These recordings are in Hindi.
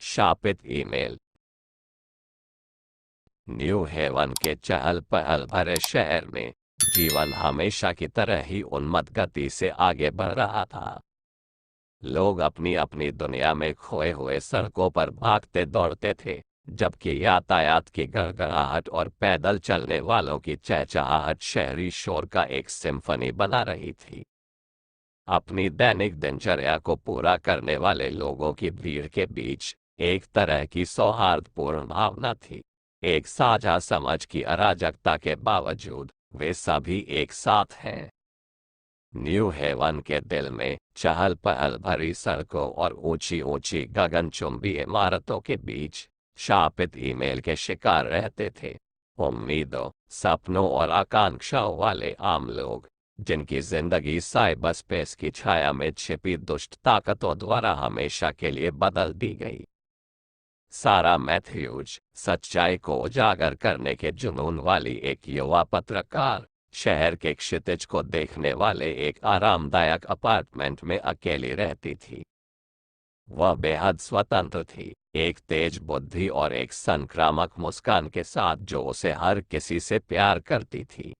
शापित ईमेल। न्यू हेवन के चहल पहल भरे शहर में जीवन हमेशा की तरह ही उन्मत्त गति से आगे बढ़ रहा था। लोग अपनी अपनी दुनिया में खोए हुए सड़कों पर भागते दौड़ते थे, जबकि यातायात की गड़गड़ाहट और पैदल चलने वालों की चहचहाहट शहरी शोर का एक सिम्फनी बना रही थी। अपनी दैनिक दिनचर्या को पूरा करने वाले लोगों की भीड़ के बीच एक तरह की सौहार्दपूर्ण भावना थी। एक साझा समझ की अराजकता के बावजूद वे सभी एक साथ हैं। न्यू हेवन के दिल में चहल पहल भरी सड़कों और ऊंची ऊंची गगनचुंबी इमारतों के बीच शापित ईमेल के शिकार रहते थे। उम्मीदों, सपनों और आकांक्षाओं वाले आम लोग, जिनकी जिंदगी साइबर स्पेस की छाया में छिपी दुष्ट ताकतों द्वारा हमेशा के लिए बदल दी गई। सारा मैथ्यूज, सच्चाई को उजागर करने के जुनून वाली एक युवा पत्रकार, शहर के क्षितिज को देखने वाले एक आरामदायक अपार्टमेंट में अकेली रहती थी। वह बेहद स्वतंत्र थी, एक तेज बुद्धि और एक संक्रामक मुस्कान के साथ जो उसे हर किसी से प्यार करती थी।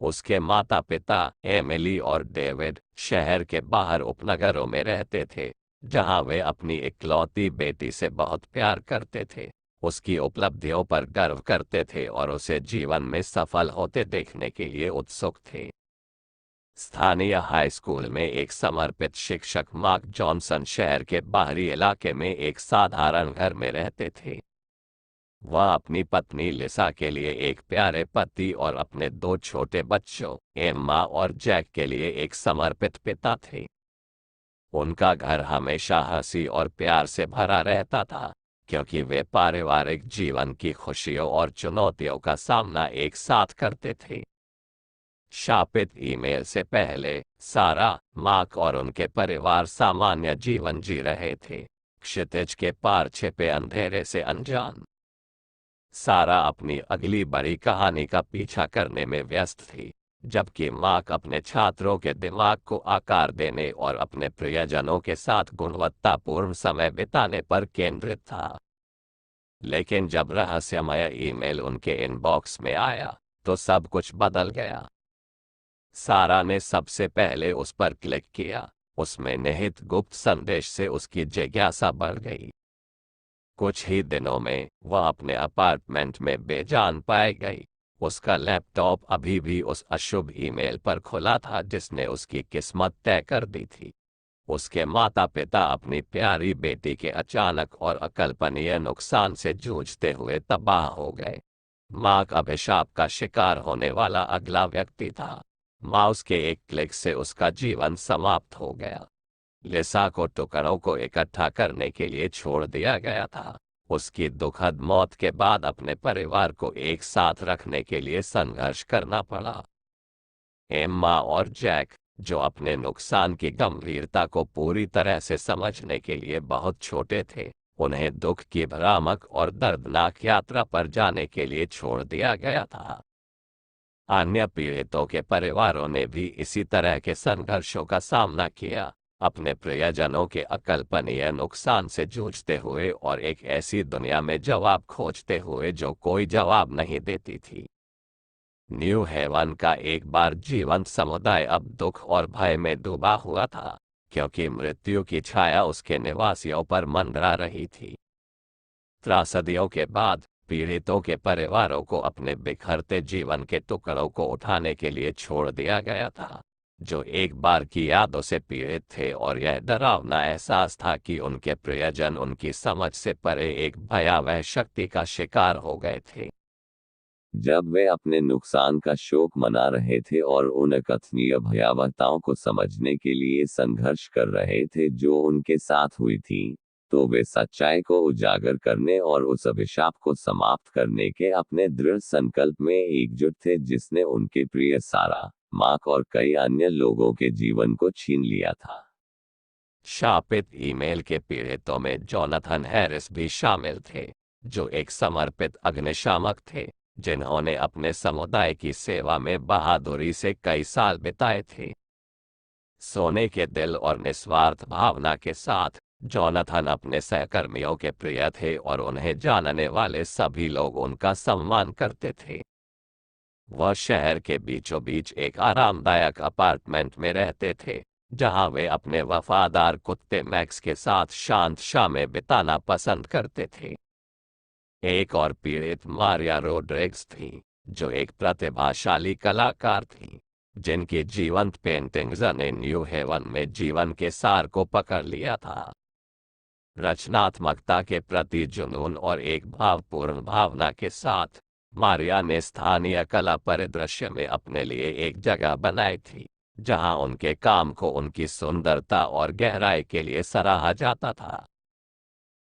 उसके माता पिता एमिली और डेविड शहर के बाहर उपनगरों में रहते थे, जहां वे अपनी इकलौती बेटी से बहुत प्यार करते थे, उसकी उपलब्धियों पर गर्व करते थे और उसे जीवन में सफल होते देखने के लिए उत्सुक थे। स्थानीय हाई स्कूल में एक समर्पित शिक्षक मार्क जॉनसन शहर के बाहरी इलाके में एक साधारण घर में रहते थे। वह अपनी पत्नी लिसा के लिए एक प्यारे पति और अपने दो छोटे बच्चों एम्मा और जैक के लिए एक समर्पित पिता थे। उनका घर हमेशा हंसी और प्यार से भरा रहता था, क्योंकि वे पारिवारिक जीवन की खुशियों और चुनौतियों का सामना एक साथ करते थे। शापित ईमेल से पहले सारा, मार्क और उनके परिवार सामान्य जीवन जी रहे थे, क्षितिज के पार छिपे अंधेरे से अनजान। सारा अपनी अगली बड़ी कहानी का पीछा करने में व्यस्त थी, जबकि मार्क अपने छात्रों के दिमाग को आकार देने और अपने प्रियजनों के साथ गुणवत्तापूर्ण समय बिताने पर केंद्रित था। लेकिन जब रहस्यमय ईमेल उनके इनबॉक्स में आया, तो सब कुछ बदल गया। सारा ने सबसे पहले उस पर क्लिक किया। उसमें निहित गुप्त संदेश से उसकी जिज्ञासा बढ़ गई। कुछ ही दिनों में वह अपने अपार्टमेंट में बेजान पाई गई। उसका लैपटॉप अभी भी उस अशुभ ईमेल पर खुला था जिसने उसकी किस्मत तय कर दी थी। उसके माता पिता अपनी प्यारी बेटी के अचानक और अकल्पनीय नुकसान से जूझते हुए तबाह हो गए। मार्क अभिशाप का शिकार होने वाला अगला व्यक्ति था। माउस के एक क्लिक से उसका जीवन समाप्त हो गया। लिसा को टुकड़ों को इकट्ठा करने के लिए छोड़ दिया गया था। उसकी दुखद मौत के बाद अपने परिवार को एक साथ रखने के लिए संघर्ष करना पड़ा। एम्मा और जैक, जो अपने नुकसान की गंभीरता को पूरी तरह से समझने के लिए बहुत छोटे थे, उन्हें दुख की भ्रामक और दर्दनाक यात्रा पर जाने के लिए छोड़ दिया गया था। अन्य पीड़ितों के परिवारों ने भी इसी तरह के संघर्षों का सामना किया, अपने प्रियजनों के अकल्पनीय नुकसान से जूझते हुए और एक ऐसी दुनिया में जवाब खोजते हुए जो कोई जवाब नहीं देती थी। न्यू हेवन का एक बार जीवंत समुदाय अब दुख और भय में डूबा हुआ था, क्योंकि मृत्यु की छाया उसके निवासियों पर मंडरा रही थी। त्रासदियों के बाद पीड़ितों के परिवारों को अपने बिखरते जीवन के टुकड़ों को उठाने के लिए छोड़ दिया गया था, जो एक बार की यादों से पीड़ित थे, और यह डरावना एहसास था कि उनके प्रियजन उनकी समझ से परे एक भयावह शक्ति का शिकार हो गए थे। जब वे अपने नुकसान का शोक मना रहे थे और उन अकथनीय भयावहताओं को समझने के लिए संघर्ष कर रहे थे जो उनके साथ हुई थी, तो वे सच्चाई को उजागर करने और उस अभिशाप को समाप्त करने के अपने दृढ़ संकल्प में एकजुट थे जिसने उनके प्रिय सारा, मार्क और कई अन्य लोगों के जीवन को छीन लिया था। शापित ईमेल के पीड़ितों में जोनाथन हैरिस भी शामिल थे, जो एक समर्पित अग्निशामक थे, जिन्होंने अपने समुदाय की सेवा में बहादुरी से कई साल बिताए थे। सोने के दिल और निस्वार्थ भावना के साथ जोनाथन अपने सहकर्मियों के प्रिय थे और उन्हें जानने वाले सभी लोग उनका सम्मान करते थे। वह शहर के बीचों बीच एक आरामदायक अपार्टमेंट में रहते थे, जहां वे अपने वफादार कुत्ते मैक्स के साथ शांत शामें बिताना पसंद करते थे। एक और पीड़ित मारिया रोड्रिग्स थी, जो एक प्रतिभाशाली कलाकार थी, जिनकी जीवंत पेंटिंग्स ने न्यू हेवन में जीवन के सार को पकड़ लिया था। रचनात्मकता के प्रति जुनून और एक भावपूर्ण भावना के साथ मारिया ने स्थानीय कला परिदृश्य में अपने लिए एक जगह बनाई थी, जहां उनके काम को उनकी सुंदरता और गहराई के लिए सराहा जाता था।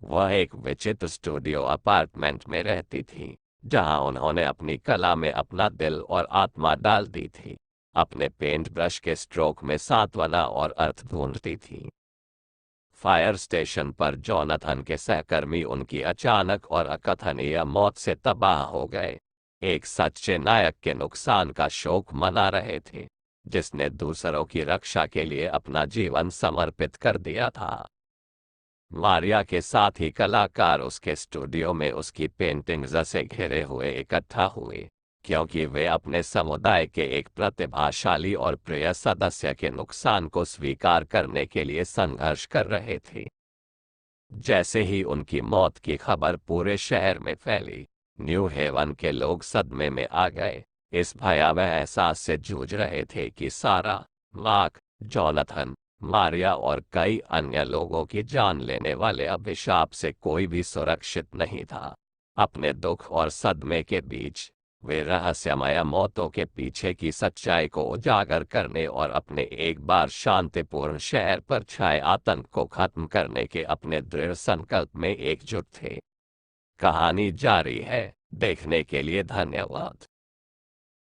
वह एक विचित्र स्टूडियो अपार्टमेंट में रहती थी, जहां उन्होंने अपनी कला में अपना दिल और आत्मा डाल दी थी, अपने पेंट ब्रश के स्ट्रोक में सांत्वना और अर्थ ढूंढती थी। फायर स्टेशन पर जोनाथन के सहकर्मी उनकी अचानक और अकथनीय मौत से तबाह हो गए, एक सच्चे नायक के नुकसान का शोक मना रहे थे, जिसने दूसरों की रक्षा के लिए अपना जीवन समर्पित कर दिया था। मारिया के साथ ही कलाकार उसके स्टूडियो में उसकी पेंटिंग्स से घिरे हुए इकट्ठा हुए, क्योंकि वे अपने समुदाय के एक प्रतिभाशाली और प्रिय सदस्य के नुकसान को स्वीकार करने के लिए संघर्ष कर रहे थे। जैसे ही उनकी मौत की खबर पूरे शहर में फैली, न्यू हेवन के लोग सदमे में आ गए, इस भयावह एहसास से जूझ रहे थे कि सारा, मार्क, जोनाथन, मारिया और कई अन्य लोगों की जान लेने वाले अभिशाप से कोई भी सुरक्षित नहीं था। अपने दुख और सदमे के बीच वे रहस्यमय मौतों के पीछे की सच्चाई को उजागर करने और अपने एक बार शांतिपूर्ण शहर पर छाए आतंक को खत्म करने के अपने दृढ़ संकल्प में एकजुट थे। कहानी जारी है। देखने के लिए धन्यवाद।